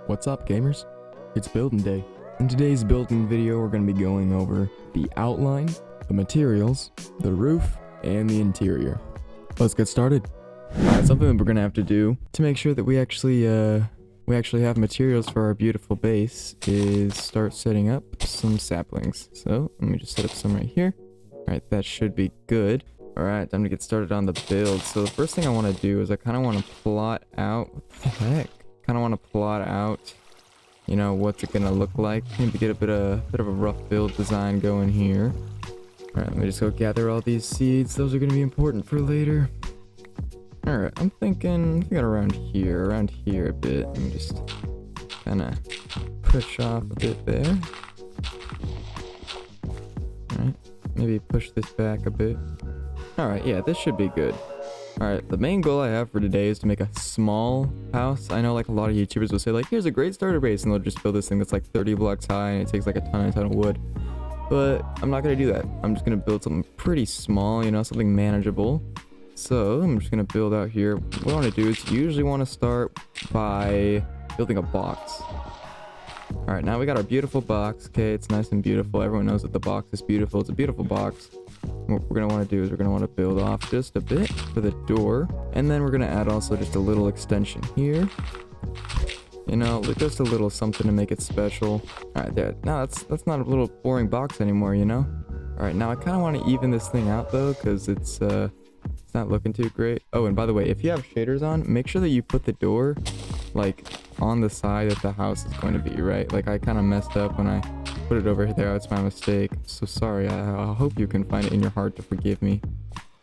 What's up, gamers? It's building day. In today's building video, we're going to be going over the outline, the materials, the roof, and the interior. Let's get started. Something that we're going to have to do to make sure that we actually have materials for our beautiful base is start setting up some saplings. So let me just set up some right here. Alright, that should be good. Alright, time to get started on the build. So the first thing I want to do is I kind of want to plot out, what the heck? Kind of want to plot out, you know, what's it gonna look like. Maybe get a bit of a rough build design going here. Alright, let me just go gather all these seeds. Those are gonna be important for later. Alright, I'm thinking around here a bit. Let me just kind of push off a bit there. Alright, maybe push this back a bit. Alright, yeah, this should be good. Alright, the main goal I have for today is to make a small house. I know like a lot of YouTubers will say like, here's a great starter base, and they'll just build this thing that's like 30 blocks high and it takes like a ton of wood. But I'm not going to do that. I'm just going to build something pretty small, you know, something manageable. So I'm just going to build out here. What I want to do is usually want to start by building a box. Alright, now we got our beautiful box. Okay, it's nice and beautiful. Everyone knows that the box is beautiful. It's a beautiful box. What we're going to want to do is we're going to want to build off just a bit for the door. And then we're going to add also just a little extension here. You know, just a little something to make it special. Alright, there. Now that's not a little boring box anymore, you know? Alright, now I kind of want to even this thing out though, because it's not looking too great. Oh, and by the way, if you have shaders on, make sure that you put the door like on the side that the house is going to be, right? Like I kind of messed up when I put it over there. It's my mistake. So sorry. I hope you can find it in your heart to forgive me.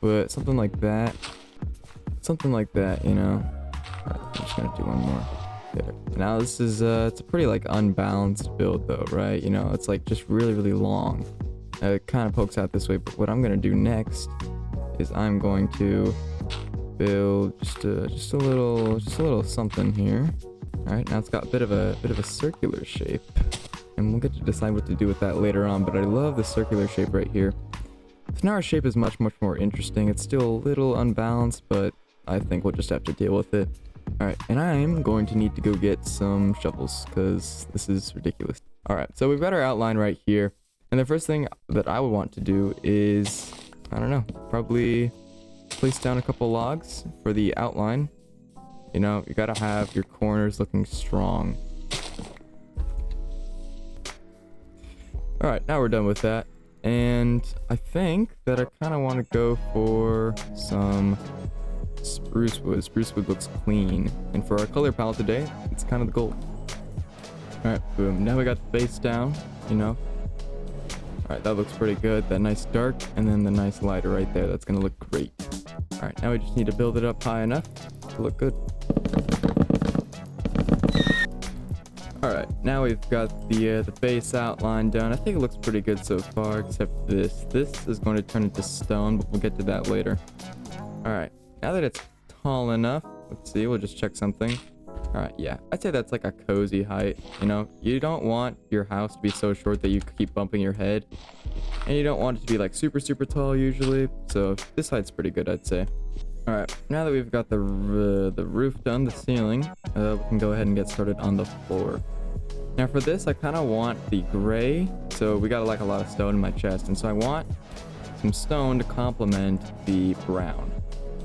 But something like that, you know. Right, I'm just gonna do one more. There. Now this is it's a pretty like unbalanced build though, right? You know, it's like just really long. It kind of pokes out this way. But what I'm gonna do next is I'm going to build just a little something here. All right, now it's got a bit of a circular shape. And we'll get to decide what to do with that later on, but I love the circular shape right here. So now our shape is much more interesting. It's still a little unbalanced, but I think we'll just have to deal with it. Alright, and I'm going to need to go get some shovels, because this is ridiculous. Alright, so we've got our outline right here. And the first thing that I would want to do is, I don't know, probably place down a couple logs for the outline. You know, you gotta have your corners looking strong. Alright, now we're done with that. And I think that I kind of want to go for some spruce wood. Spruce wood looks clean. And for our color palette today, it's kind of the gold. Alright, boom. Now we got the base down, you know. Alright, that looks pretty good. That nice dark, and then the nice lighter right there. That's going to look great. Alright, now we just need to build it up high enough to look good. Alright, now we've got the base outline done. I think it looks pretty good so far, except this. This is going to turn into stone, but we'll get to that later. Alright, now that it's tall enough, let's see, we'll just check something. Alright, yeah, I'd say that's like a cozy height. You know, you don't want your house to be so short that you keep bumping your head. And you don't want it to be like super tall usually. So this height's pretty good, I'd say. Alright, now that we've got the roof done, the ceiling, we can go ahead and get started on the floor. Now for this, I kind of want the gray, so we got like a lot of stone in my chest, and so I want some stone to complement the brown.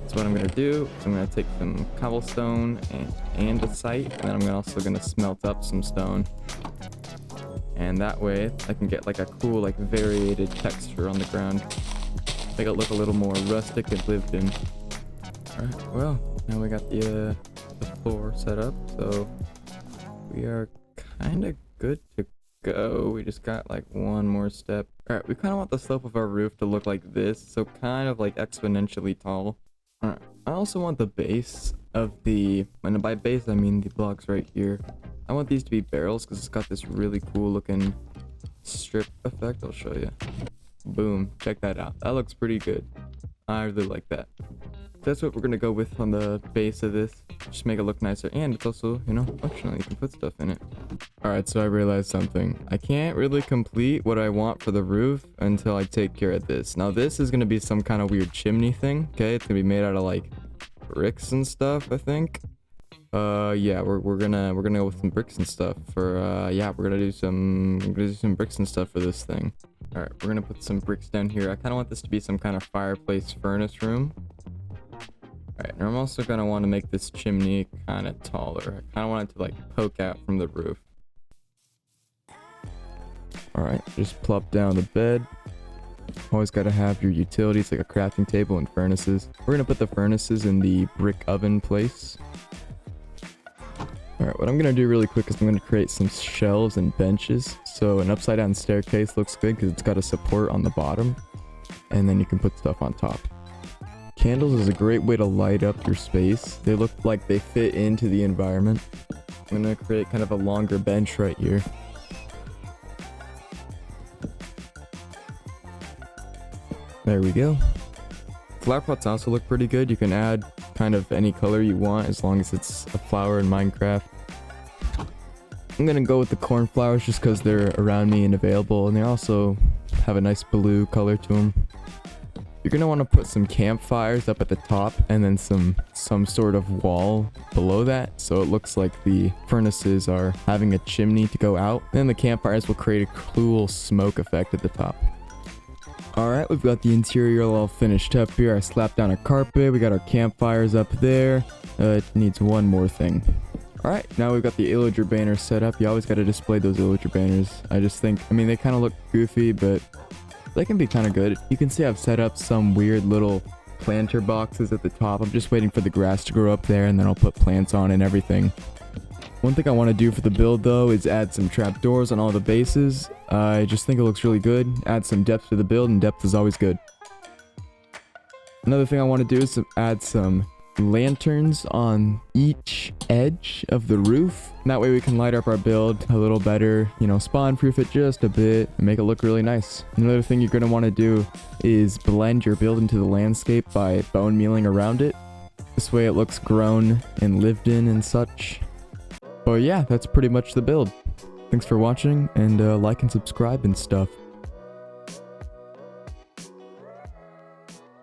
So what I'm going to do is I'm going to take some cobblestone and andesite, and then I'm also going to smelt up some stone. And that way, I can get like a cool, like variated texture on the ground. Make it look a little more rustic and lived in. Alright, well, now we got the floor set up, so we are kind of good to go. We just got like one more step. Alright, we kind of want the slope of our roof to look like this, so kind of like exponentially tall. Alright, I also want the base of and by base I mean the blocks right here. I want these to be barrels because it's got this really cool looking strip effect. I'll show you. Boom, check that out. That looks pretty good. I really like that. That's what we're gonna go with on the base of this. Just make it look nicer, and it's also, you know, functional. You can put stuff in it. Alright, so I realized something. I can't really complete what I want for the roof until I take care of this. Now this is gonna be some kind of weird chimney thing, okay? It's gonna be made out of like bricks and stuff, I think. Yeah, we're gonna go with some bricks and stuff for yeah, we're gonna do some bricks and stuff for this thing. All right, we're gonna put some bricks down here. I kind of want this to be some kind of fireplace furnace room. All right, and I'm also gonna want to make this chimney kind of taller. I kind of want it to like poke out from the roof. All right, just plop down the bed. Always got to have your utilities like a crafting table and furnaces. We're gonna put the furnaces in the brick oven place. All right, what I'm gonna do really quick is I'm gonna create some shelves and benches. So an upside down staircase looks good because it's got a support on the bottom, and then you can put stuff on top. Candles is a great way to light up your space. They look like they fit into the environment. I'm gonna create kind of a longer bench right here. There we go. Flower pots also look pretty good. You can add kind of any color you want as long as it's a flower in Minecraft. I'm gonna go with the cornflowers just because they're around me and available, and they also have a nice blue color to them. You're gonna want to put some campfires up at the top and then some sort of wall below that, so it looks like the furnaces are having a chimney to go out. Then the campfires will create a cool smoke effect at the top. Alright, we've got the interior all finished up here. I slapped down a carpet. We got our campfires up there. It needs one more thing. Alright, now we've got the illager banners set up. You always got to display those illager banners. I just think, I mean, they kind of look goofy, but they can be kind of good. You can see I've set up some weird little planter boxes at the top. I'm just waiting for the grass to grow up there, and then I'll put plants on and everything. One thing I want to do for the build though is add some trapdoors on all the bases. I just think it looks really good. Add some depth to the build, and depth is always good. Another thing I want to do is add some lanterns on each edge of the roof. And that way we can light up our build a little better, you know, spawn proof it just a bit and make it look really nice. Another thing you're going to want to do is blend your build into the landscape by bone mealing around it. This way it looks grown and lived in and such. But yeah, that's pretty much the build. Thanks for watching, and like and subscribe and stuff.